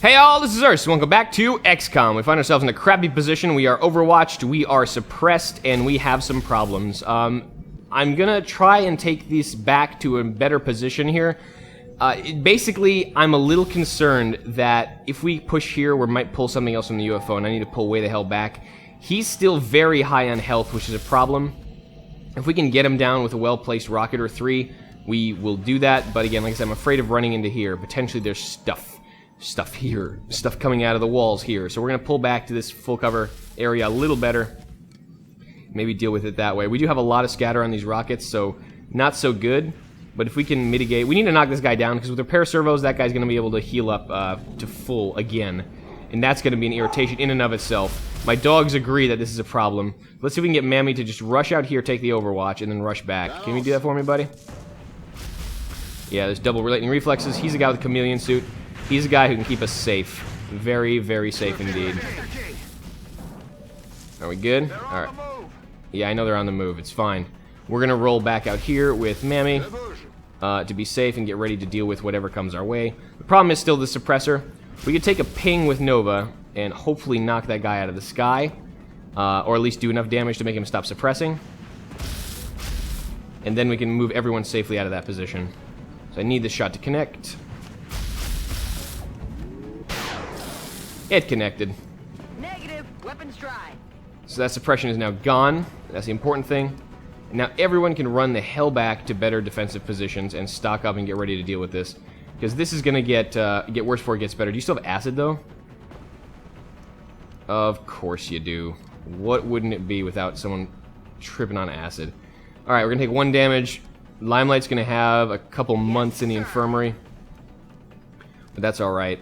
Hey all, this is Urs. Welcome back to XCOM. We find ourselves in a crappy position. We are overwatched, we are suppressed, and we have some problems. I'm gonna try and take this back to a better position here. Basically, I'm a little concerned that if we push here, we might pull something else from the UFO, and I need to pull way the hell back. He's still very high on health, which is a problem. If we can get him down with a well-placed rocket or three, we will do that. But again, like I said, I'm afraid of running into here. Potentially there's stuff here, stuff coming out of the walls here. So we're going to pull back to this full cover area a little better. Maybe deal with it that way. We do have a lot of scatter on these rockets, so not so good. But if we can mitigate, we need to knock this guy down, because with repair servos, that guy's going to be able to heal up to full again. And that's going to be an irritation in and of itself. My dogs agree that this is a problem. Let's see if we can get Mammy to just rush out here, take the overwatch, and then rush back. Can you do that for me, buddy? Yeah, there's double relating reflexes. He's a guy with a chameleon suit. He's a guy who can keep us safe. Very, very safe indeed. Are we good? Alright. Yeah, I know they're on the move. It's fine. We're going to roll back out here with Mammy to be safe and get ready to deal with whatever comes our way. The problem is still the suppressor. We could take a ping with Nova and hopefully knock that guy out of the sky. Or at least do enough damage to make him stop suppressing. And then we can move everyone safely out of that position. So I need this shot to connect. It connected. Negative. Weapons dry. So that suppression is now gone. That's the important thing. And now everyone can run the hell back to better defensive positions and stock up and get ready to deal with this. Because this is going to get worse before it gets better. Do you still have acid, though? Of course you do. What wouldn't it be without someone tripping on acid? Alright, we're going to take 1 damage. Limelight's going to have a couple months in the infirmary. But that's alright.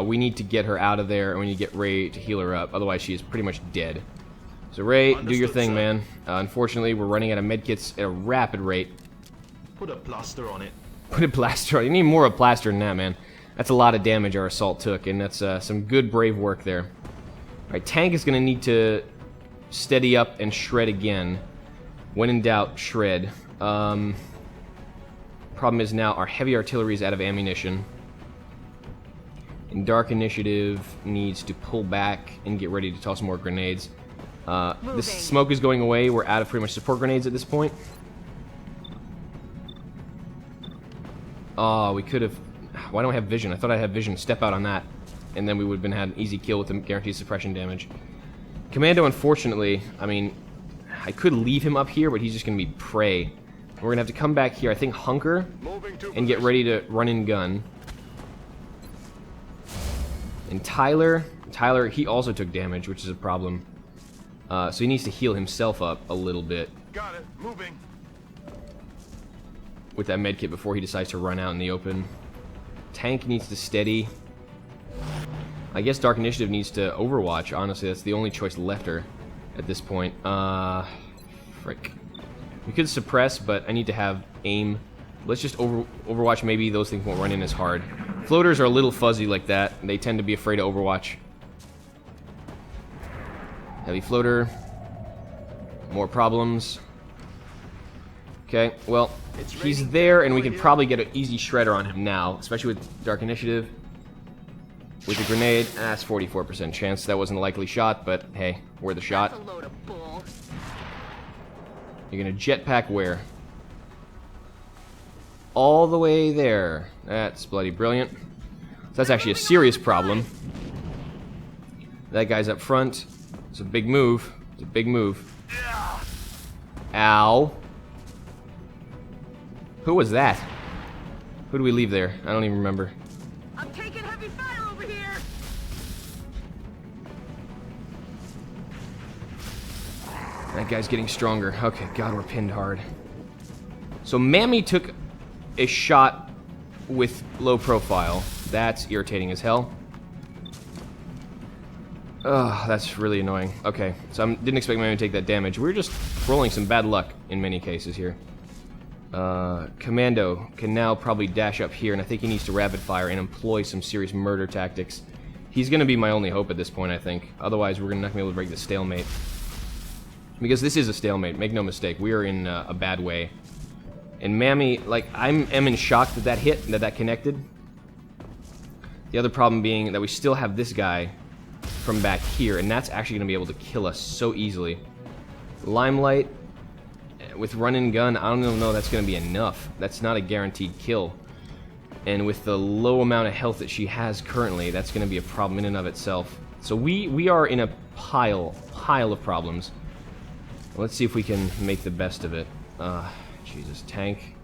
We need to get her out of there, and we need to get Ray to heal her up. Otherwise, she is pretty much dead. So, Ray, do your thing, man. Unfortunately, we're running out of medkits at a rapid rate. Put a plaster on it. Put a plaster on it. You need more of a plaster than that, man. That's a lot of damage our assault took, and that's some good, brave work there. Alright, Tank is going to need to steady up and shred again. When in doubt, shred. Problem is now our heavy artillery is out of ammunition. And Dark Initiative needs to pull back and get ready to toss more grenades. This smoke is going away. We're out of pretty much support grenades at this point. Oh, we could have... Why don't I have vision? I thought I had vision. Step out on that. And then we would have had an easy kill with the guaranteed suppression damage. Commando, unfortunately, I mean, I could leave him up here, but he's just going to be prey. We're going to have to come back here, I think, hunker, and get ready to run and gun. And Tyler, he also took damage, which is a problem. So he needs to heal himself up a little bit. Got it. Moving. With that medkit before he decides to run out in the open. Tank needs to steady. I guess Dark Initiative needs to overwatch. Honestly, that's the only choice left her at this point. Frick. We could suppress, but I need to have aim. Let's just overwatch. Maybe those things won't run in as hard. Floaters are a little fuzzy like that. They tend to be afraid of Overwatch. Heavy floater. More problems. Okay, well, he's there, and we can probably get an easy shredder on him now, especially with Dark Initiative. With the grenade, that's 44% chance. That wasn't a likely shot, but hey, worth a shot. That's a load of bull. You're gonna jetpack where? All the way there. That's bloody brilliant. So that's actually a serious problem. That guy's up front. It's a big move. It's a big move. Ow. Who was that? Who do we leave there? I don't even remember. I'm taking heavy fire over here. That guy's getting stronger. Okay, God, we're pinned hard. So Mammy took a shot with low profile. That's irritating as hell. Ugh, that's really annoying. Okay, so I didn't expect Mammy to take that damage. We're just rolling some bad luck in many cases here. Commando can now probably dash up here, and I think he needs to rapid fire and employ some serious murder tactics. He's going to be my only hope at this point, I think. Otherwise, we're not going to be able to break the stalemate. Because this is a stalemate, make no mistake. We are in a bad way. And Mammy, like, I'm in shock that that hit, that connected. The other problem being that we still have this guy from back here, and that's actually going to be able to kill us so easily. Limelight, with run and gun, I don't even know that's going to be enough. That's not a guaranteed kill. And with the low amount of health that she has currently, that's going to be a problem in and of itself. So we are in a pile of problems. Let's see if we can make the best of it. Jesus, tank.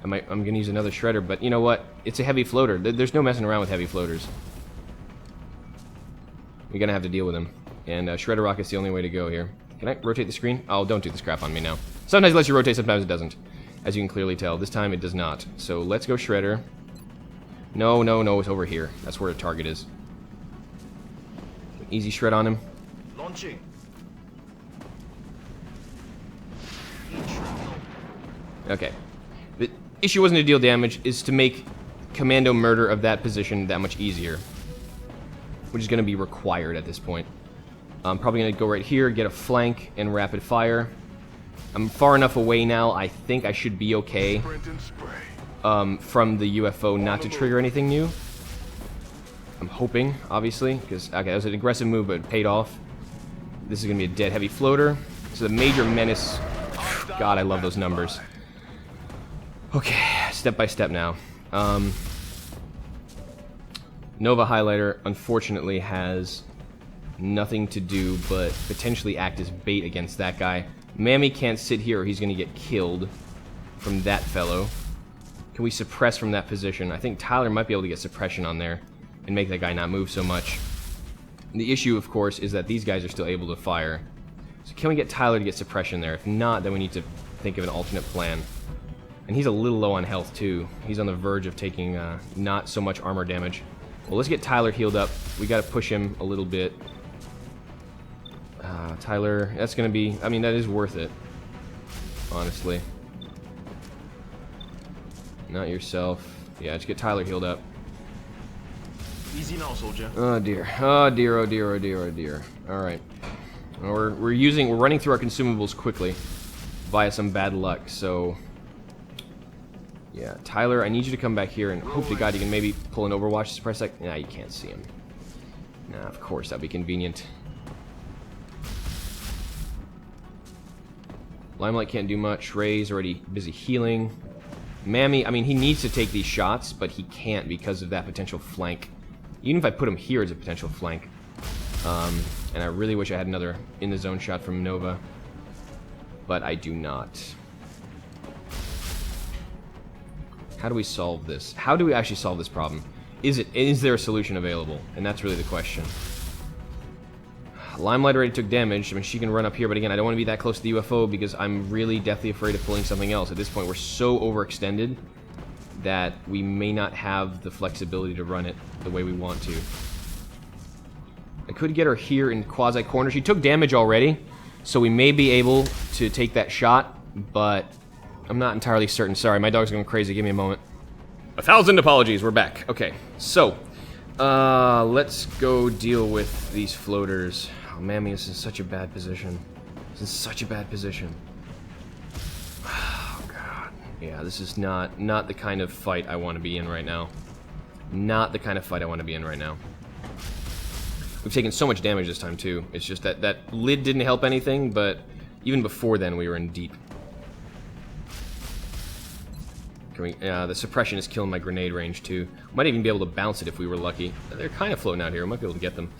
I'm going to use another shredder, but you know what? It's a heavy floater. There's no messing around with heavy floaters. We're going to have to deal with them. And shredder rocket's the only way to go here. Can I rotate the screen? Oh, don't do this crap on me now. Sometimes it lets you rotate, sometimes it doesn't. As you can clearly tell. This time it does not. So let's go shredder. No, no, no, it's over here. That's where the target is. Easy shred on him. Launching. Okay. The issue wasn't to deal damage, is to make commando murder of that position that much easier. Which is going to be required at this point. I'm probably going to go right here, get a flank, and rapid fire. I'm far enough away now, I think I should be okay from the UFO not to trigger anything new. I'm hoping, obviously, because, okay, that was an aggressive move, but it paid off. This is going to be a dead heavy floater. So the major menace, God, I love those numbers. Okay, step by step now. Nova Highlighter, unfortunately, has nothing to do but potentially act as bait against that guy. Mammy can't sit here or he's going to get killed from that fellow. Can we suppress from that position? I think Tyler might be able to get suppression on there and make that guy not move so much. The issue, of course, is that these guys are still able to fire. So can we get Tyler to get suppression there? If not, then we need to think of an alternate plan. And he's a little low on health, too. He's on the verge of taking not so much armor damage. Well, let's get Tyler healed up. We got to push him a little bit. Tyler, that's going to be... I mean, that is worth it. Honestly. Not yourself. Yeah, just get Tyler healed up. Easy now, soldier. Oh dear. Oh dear, oh dear, oh dear, oh dear. Alright. Well, we're running through our consumables quickly via some bad luck, so... Yeah, Tyler, I need you to come back here and hope to God you can maybe pull an Overwatch to suppress that. Nah, you can't see him. Nah, of course, that'd be convenient. Limelight can't do much. Ray's already busy healing. Mammy, I mean, he needs to take these shots, but he can't because of that potential flank. Even if I put him here as a potential flank. And I really wish I had another in-the-zone shot from Nova. But I do not. How do we solve this? How do we actually solve this problem? Is there a solution available? And that's really the question. Limelight already took damage. I mean, she can run up here, but again, I don't want to be that close to the UFO because I'm really deathly afraid of pulling something else. At this point, we're so overextended that we may not have the flexibility to run it the way we want to. I could get her here in quasi-corner. She took damage already, so we may be able to take that shot, but I'm not entirely certain. Sorry, my dog's going crazy. Give me a moment. 1,000 apologies. We're back. Okay, so let's go deal with these floaters. Oh, Mammy, this is such a bad position. This is such a bad position. Oh, God. Yeah, this is not the kind of fight I want to be in right now. Not the kind of fight I want to be in right now. We've taken so much damage this time, too. It's just that lid didn't help anything, but even before then, we were in deep. Can we, the suppression is killing my grenade range, too. Might even be able to bounce it if we were lucky. They're kind of floating out here. We might be able to get them.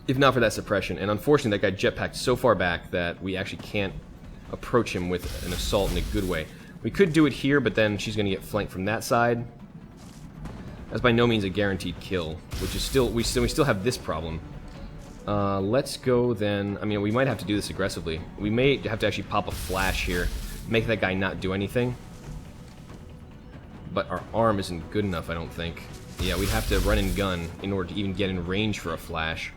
If not for that suppression. And unfortunately, that guy jetpacked so far back that we actually can't approach him with an assault in a good way. We could do it here, but then she's going to get flanked from that side. That's by no means a guaranteed kill, which is still... We still have this problem. Let's go then... I mean, we might have to do this aggressively. We may have to actually pop a flash here. Make that guy not do anything. But our arm isn't good enough, I don't think. Yeah, we'd have to run and gun in order to even get in range for a flash.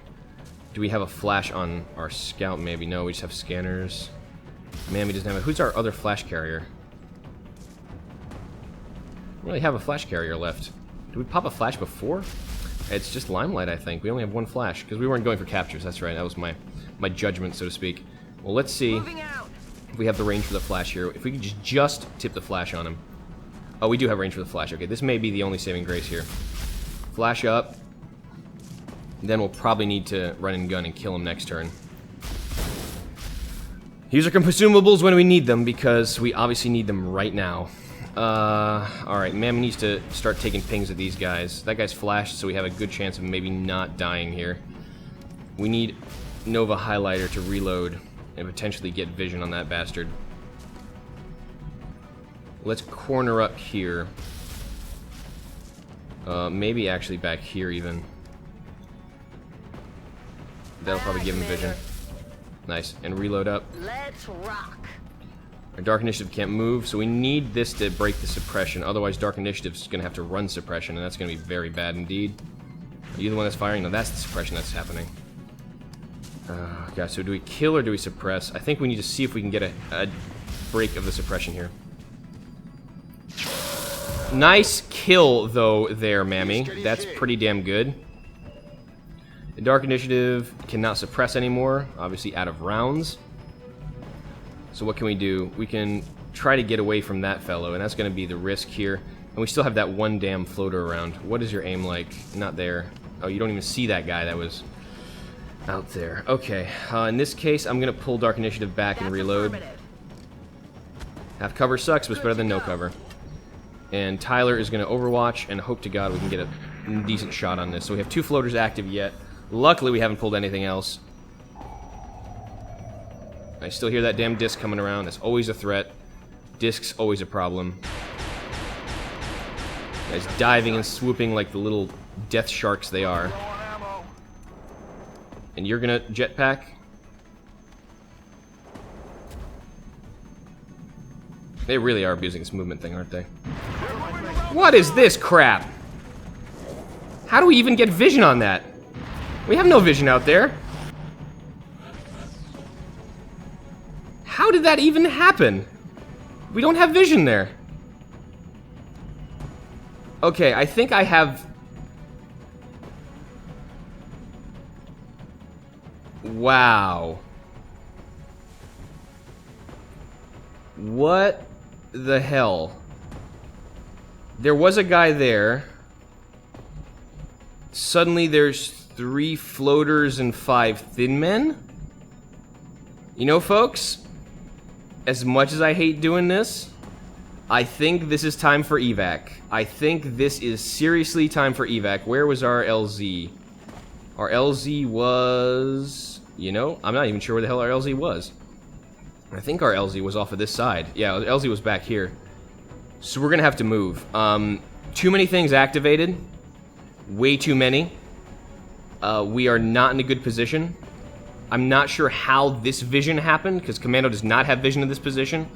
Do we have a flash on our scout? Maybe. No, we just have scanners. Mammy doesn't have it. Who's our other flash carrier? We don't really have a flash carrier left. Did we pop a flash before? It's just Limelight, I think. We only have one flash, because we weren't going for captures. That's right. That was my judgment, so to speak. Well, let's see if we have the range for the flash here. If we could just tip the flash on him. Oh, we do have range for the flash. Okay, this may be the only saving grace here. Flash up. Then we'll probably need to run and gun and kill him next turn. Use our consumables when we need them, because we obviously need them right now. Alright, Mammy needs to start taking pings at these guys. That guy's flashed, so we have a good chance of maybe not dying here. We need Nova Highlighter to reload and potentially get vision on that bastard. Let's corner up here. Maybe actually back here even. That'll probably give him vision. Nice. And reload up. Let's rock. Our Dark Initiative can't move, so we need this to break the suppression. Otherwise, Dark Initiative is going to have to run suppression, and that's going to be very bad indeed. Are you the one that's firing? No, that's the suppression that's happening. Gosh, so do we kill or do we suppress? I think we need to see if we can get a break of the suppression here. Nice kill, though, there, Mammy. That's pretty damn good. The Dark Initiative cannot suppress anymore, obviously out of rounds. So what can we do? We can try to get away from that fellow, and that's going to be the risk here. And we still have that one damn floater around. What is your aim like? Not there. Oh, you don't even see that guy that was out there. Okay, in this case, I'm going to pull Dark Initiative back and reload. Half cover sucks, but it's better than no cover. And Tyler is going to overwatch, and hope to God we can get a decent shot on this. So we have 2 floaters active yet. Luckily, we haven't pulled anything else. I still hear that damn disc coming around. That's always a threat. Disc's always a problem. Guys diving and swooping like the little death sharks they are. And you're gonna jetpack? They really are abusing this movement thing, aren't they? What is this crap? How do we even get vision on that? We have no vision out there. How did that even happen? We don't have vision there. Okay, I think I have... Wow. What the hell? There was a guy there. Suddenly there's 3 floaters and 5 thin men? You know, folks, as much as I hate doing this, I think this is time for evac. I think this is seriously time for evac. Where was our LZ? Our LZ was... You know, I'm not even sure where the hell our LZ was. I think our LZ was off of this side. Yeah, LZ was back here. So we're gonna have to move. Too many things activated. Way too many. We are not in a good position. I'm not sure how this vision happened, because Commando does not have vision in this position.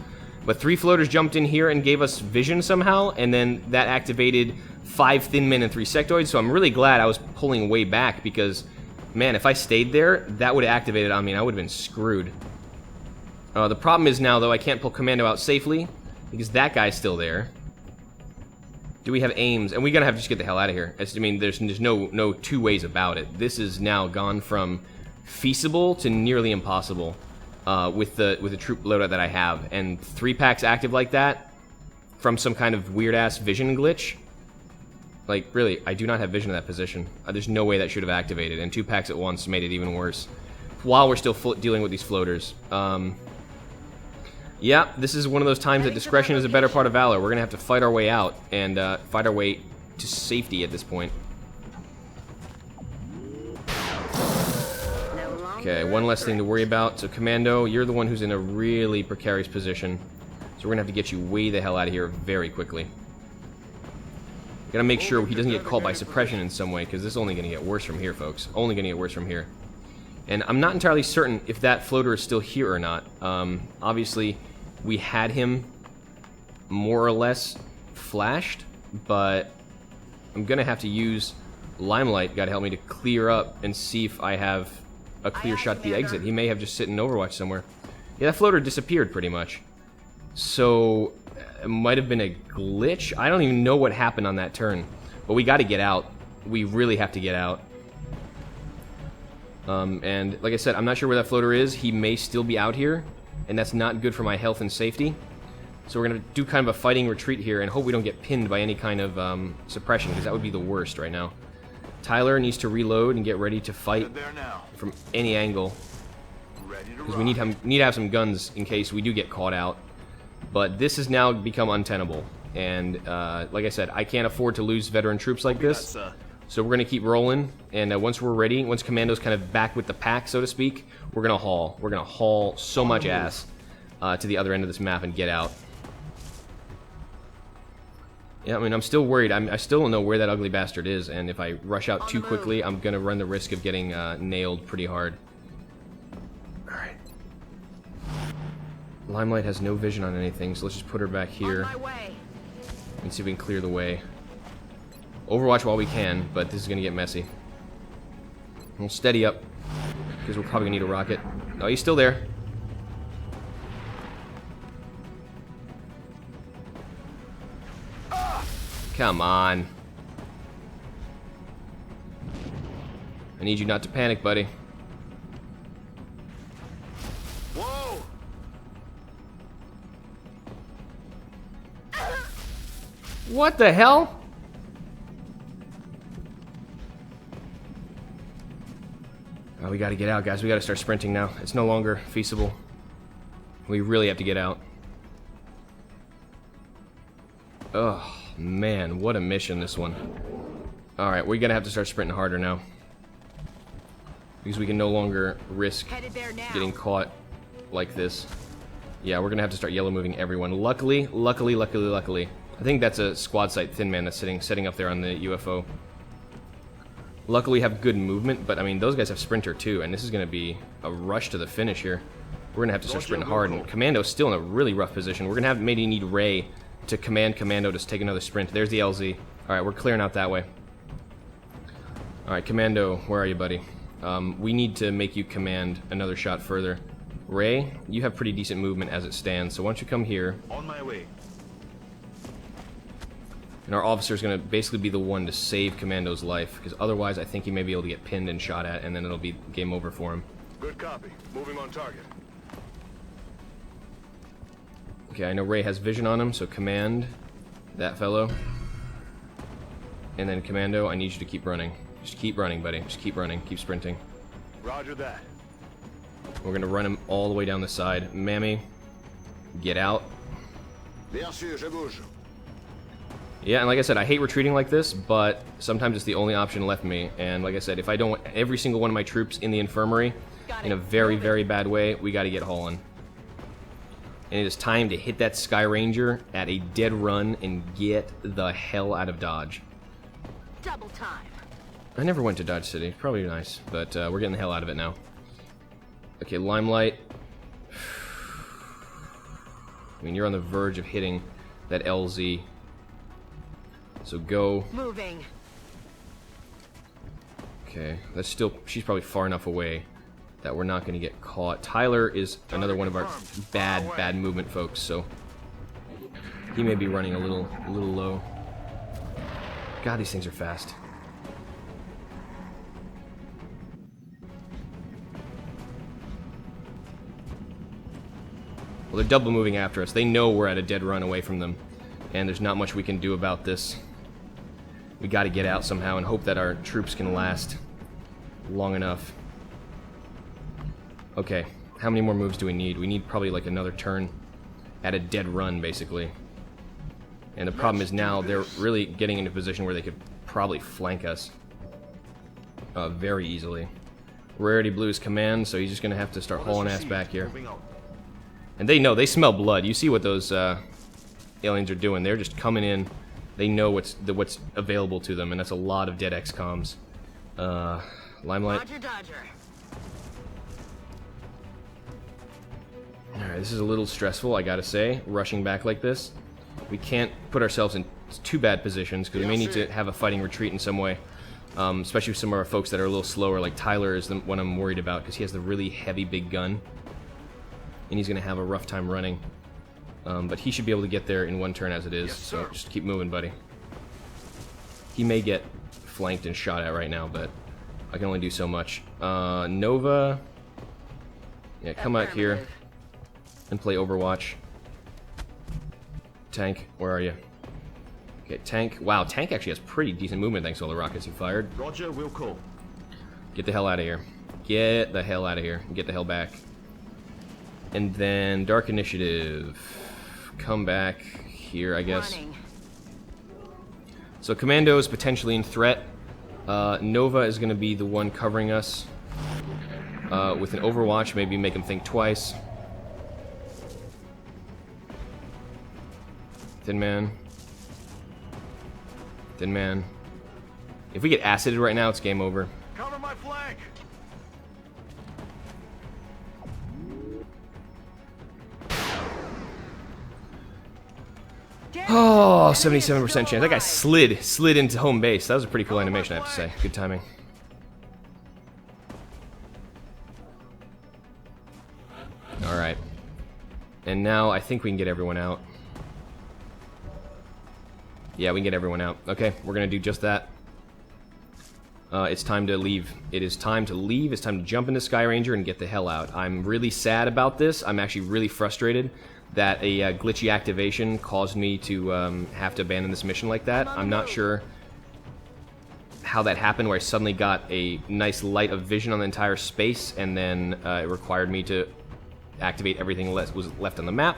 But 3 floaters jumped in here and gave us vision somehow, and then that activated 5 thin men and 3 sectoids, so I'm really glad I was pulling way back, because, man, if I stayed there, that would have activated on me, and I would have been screwed. The problem is now, though, I can't pull Commando out safely, because that guy's still there. Do we have aims? And we're gonna have to just get the hell out of here. I mean, there's no 2 ways about it. This is now gone from feasible to nearly impossible with the troop loadout that I have, and 3 packs active like that from some kind of weird ass vision glitch. Like, really, I do not have vision in that position. There's no way that should have activated, and 2 packs at once made it even worse. While we're still dealing with these floaters. Yeah, this is one of those times that discretion is a better part of valor. We're gonna have to fight our way out and fight our way to safety at this point. Okay, one less thing to worry about. So, Commando, you're the one who's in a really precarious position. So we're gonna have to get you way the hell out of here very quickly. Gotta make sure he doesn't get called by suppression in some way, because this is only gonna get worse from here, folks. Only gonna get worse from here. And I'm not entirely certain if that floater is still here or not. Obviously, we had him more or less flashed, but I'm gonna have to use Limelight, gotta help me to clear up and see if I have a clear shot at the exit. He may have just sit in Overwatch somewhere. Yeah, that floater disappeared pretty much. So, it might have been a glitch. I don't even know what happened on that turn. But we gotta get out. We really have to get out. And like I said, I'm not sure where that floater is. He may still be out here, and that's not good for my health and safety. So we're gonna do kind of a fighting retreat here and hope we don't get pinned by any kind of suppression, because that would be the worst right now. Tyler needs to reload and get ready to fight Headed there now. from any angle. Ready to Because rock. we need to have some guns in case we do get caught out. But this has now become untenable. And like I said, I can't afford to lose veteran troops like this. So we're going to keep rolling. And once we're ready, once Commando's kind of back with the pack, so to speak, we're going to haul. We're going to haul so much ass to the other end of this map and get out. Yeah, I mean, I'm still worried. I still don't know where that ugly bastard is. And if I rush out too quickly, I'm going to run the risk of getting nailed pretty hard. Alright. Limelight has no vision on anything, so let's just put her back here. On my way. And see if we can clear the way. Overwatch while we can, but this is going to get messy. We'll steady up, because we're probably going to need a rocket. Oh, he's still there. Come on. I need you not to panic, buddy. Whoa! What the hell? Oh, we gotta get out, guys. We gotta start sprinting now. It's no longer feasible. We really have to get out. Oh, man. What a mission, this one. Alright, we're gonna have to start sprinting harder now. Because we can no longer risk Headed there now. getting caught like this. Yeah, we're gonna have to start yellow moving everyone. Luckily, I think that's a squad site Thin Man that's setting up there on the UFO. Luckily, we have good movement, but I mean, those guys have Sprinter too, and this is gonna be a rush to the finish here. We're gonna have to start sprinting hard, and Commando's still in a really rough position. We're gonna have maybe need Ray to command Commando to take another sprint. There's the LZ. Alright, we're clearing out that way. Alright, Commando, where are you, buddy? We need to make you command another shot further. Ray, you have pretty decent movement as it stands, so why don't you come here? On my way. And our officer's gonna basically be the one to save Commando's life, because otherwise I think he may be able to get pinned and shot at, and then it'll be game over for him. Good copy. Moving on target. Okay, I know Ray has vision on him, so command that fellow. And then Commando, I need you to keep running. Just keep running, buddy. Just keep running. Keep sprinting. Roger that. We're gonna run him all the way down the side. Mammy, get out. Bien sûr, je bouge. Yeah, and like I said, I hate retreating like this, but sometimes it's the only option left me. And like I said, if I don't want every single one of my troops in the infirmary in a very, very bad way, we gotta get hauling. And it is time to hit that Sky Ranger at a dead run and get the hell out of Dodge. Double time. I never went to Dodge City. Probably nice, but we're getting the hell out of it now. Okay, Limelight. I mean, you're on the verge of hitting that LZ. So go. Moving. Okay, that's still... She's probably far enough away that we're not going to get caught. Tyler is another one of our bad movement folks, so he may be running a little low. God, these things are fast. Well, they're double moving after us. They know we're at a dead run away from them, and there's not much we can do about this. We got to get out somehow and hope that our troops can last long enough. Okay, how many more moves do we need? We need probably like another turn at a dead run, basically. And the problem is now they're really getting into a position where they could probably flank us very easily. Rarity Blue's command, so he's just going to have to start hauling ass back here. And they know, they smell blood. You see what those aliens are doing. They're just coming in. They know what's available to them, and that's a lot of dead XCOMs. Limelight. Roger, Dodger. Alright, this is a little stressful, I gotta say, rushing back like this. We can't put ourselves in too bad positions, because we may need to have a fighting retreat in some way. Especially with some of our folks that are a little slower, like Tyler is the one I'm worried about, because he has the really heavy big gun. And he's going to have a rough time running. But he should be able to get there in one turn as it is, so just keep moving, buddy. He may get flanked and shot at right now, but I can only do so much. Nova, yeah, come out here and play Overwatch. Tank, where are you? Okay, tank. Wow, tank actually has pretty decent movement thanks to all the rockets he fired. Roger, we'll call. Get the hell out of here. Get the hell out of here. Get the hell back. And then Dark Initiative. Come back here, I guess. Running. So Commando is potentially in threat. Nova is going to be the one covering us. With an Overwatch, maybe make him think twice. Thin Man. Thin Man. If we get acided right now, it's game over. Cover my flank. Oh, 77% chance. That guy slid into home base. That was a pretty cool animation, I have to say. Good timing. Alright. And now I think we can get everyone out. Yeah, we can get everyone out. Okay, we're gonna do just that. It's time to leave. It is time to leave. It's time to jump into Sky Ranger and get the hell out. I'm really sad about this. I'm actually really frustrated that a glitchy activation caused me to have to abandon this mission like that. I'm not sure how that happened, where I suddenly got a nice light of vision on the entire space, and then it required me to activate everything that was left on the map.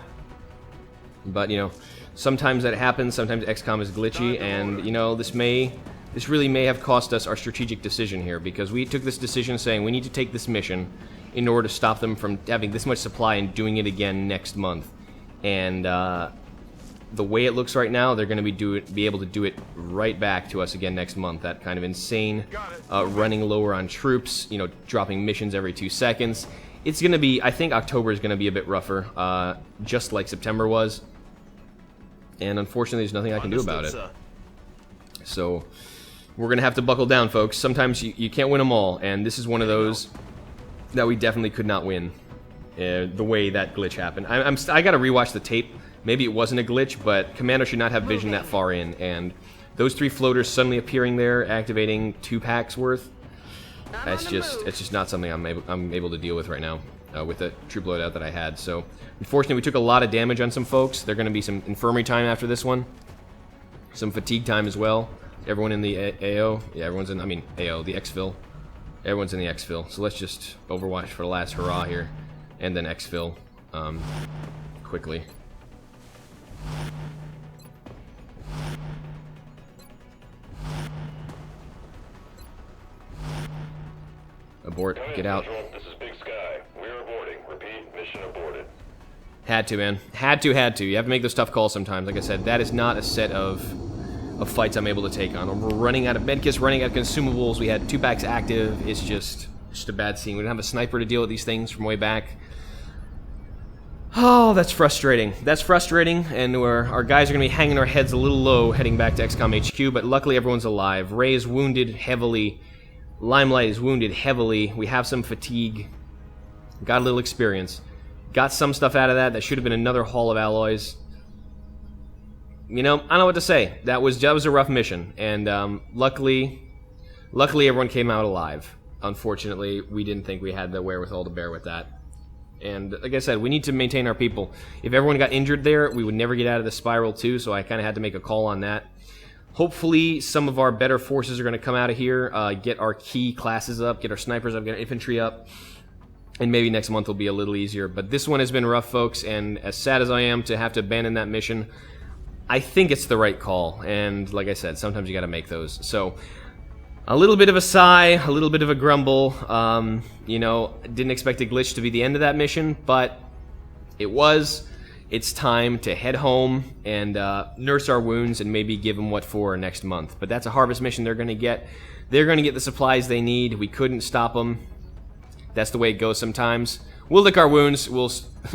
But, you know, sometimes that happens. Sometimes XCOM is glitchy, and, you know, this really may have cost us our strategic decision here, because we took this decision saying we need to take this mission in order to stop them from having this much supply and doing it again next month. And the way it looks right now, they're going to be able to do it right back to us again next month. That kind of insane running lower on troops, you know, dropping missions every 2 seconds. It's going to be, I think October is going to be a bit rougher, just like September was. And unfortunately, there's nothing I can do about it. So we're going to have to buckle down, folks. Sometimes you can't win them all, and this is one of those that we definitely could not win. The way that glitch happened. I gotta rewatch the tape. Maybe it wasn't a glitch, but Commando should not have vision that far in, and those 3 floaters suddenly appearing there, activating 2 packs worth. It's just not something I'm able to deal with right now with the troop loadout that I had. So unfortunately, we took a lot of damage on some folks. There's gonna be some infirmary time after this one, some fatigue time as well. Everyone in the AO, yeah, everyone's in. I mean AO, the exfil. Everyone's in the exfil. So let's just Overwatch for the last hurrah here. And then exfil quickly. Abort, get out. This is Big Sky. We're aborting. Repeat, mission aborted. Had to, man. Had to. You have to make those tough calls sometimes. Like I said, that is not a set of fights I'm able to take on. We're running out of medkits, running out of consumables. We had 2 packs active. It's just a bad scene. We didn't have a sniper to deal with these things from way back. Oh, that's frustrating. That's frustrating, and our guys are going to be hanging our heads a little low heading back to XCOM HQ, but luckily everyone's alive. Ray is wounded heavily. Limelight is wounded heavily. We have some fatigue. Got a little experience. Got some stuff out of that. That should have been another haul of alloys. You know, I don't know what to say. That was a rough mission, and luckily everyone came out alive. Unfortunately, we didn't think we had the wherewithal to bear with that. And like I said, we need to maintain our people. If everyone got injured there, we would never get out of the spiral too, so I kind of had to make a call on that. Hopefully, some of our better forces are going to come out of here, get our key classes up, get our snipers up, get our infantry up, and maybe next month will be a little easier. But this one has been rough, folks, and as sad as I am to have to abandon that mission, I think it's the right call. And like I said, sometimes you got to make those. So a little bit of a sigh, a little bit of a grumble. You know, didn't expect a glitch to be the end of that mission, but it was. It's time to head home and nurse our wounds and maybe give them what for next month. But that's a harvest mission they're going to get. They're going to get the supplies they need. We couldn't stop them. That's the way it goes sometimes. We'll lick our wounds, we'll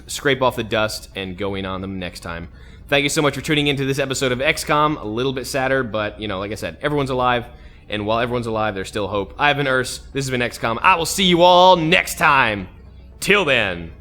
scrape off the dust, and go in on them next time. Thank you so much for tuning into this episode of XCOM. A little bit sadder, but, you know, like I said, everyone's alive. And while everyone's alive, there's still hope. I've been Urs. This has been XCOM. I will see you all next time. Till then.